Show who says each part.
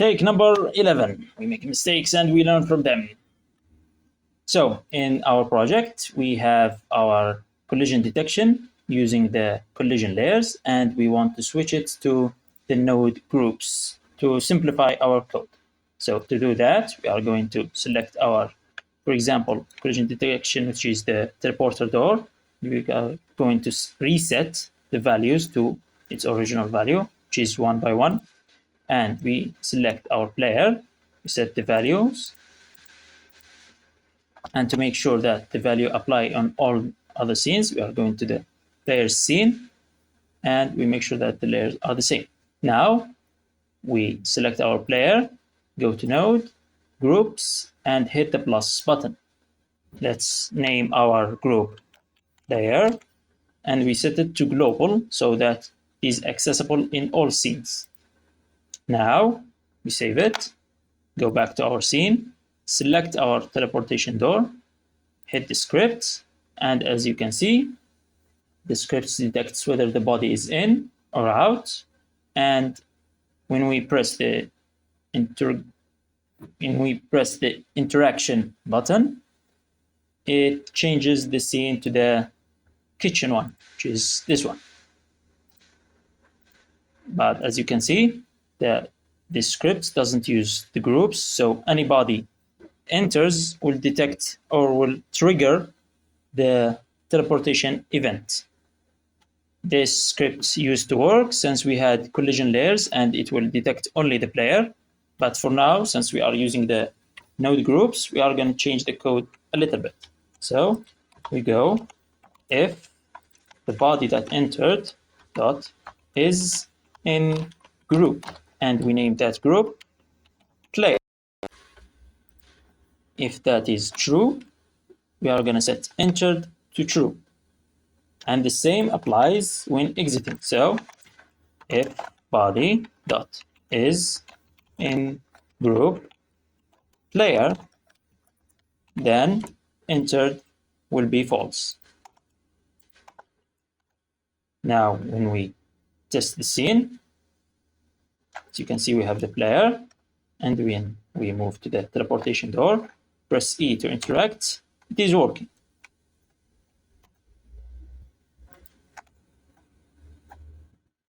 Speaker 1: Take number 11. We make mistakes and we learn from them. So in our project, we have our collision detection using the collision layers, and we want to switch it to the node groups to simplify our code. So to do that, we are going to select our, for example, collision detection, which is the teleporter door. We are going to reset the values to its original value, which is 1 by 1. And we select our player, we set the values, and to make sure that the value apply on all other scenes, we are going to the player's scene, and we make sure that the layers are the same. Now we select our player, go to node, groups, and hit the plus button. Let's name our group layer, and we set it to global so that it is accessible in all scenes. Now we save it, go back to our scene, select our teleportation door, hit the script, and as you can see, the script detects whether the body is in or out, and when we press the interaction button, it changes the scene to the kitchen one, which is this one. But as you can see, the script doesn't use the groups, so anybody enters will detect or will trigger the teleportation event. This script used to work since we had collision layers and it will detect only the player. But for now, since we are using the node groups, we are going to change the code a little bit. So we go if the body that entered dot is in group, and we name that group player. If that is true, we are going to set entered to true. And the same applies when exiting. So if body dot is in group player, then entered will be false. Now when we test the scene, as you can see, we have the player, and when we move to the teleportation door, press E to interact, it is working.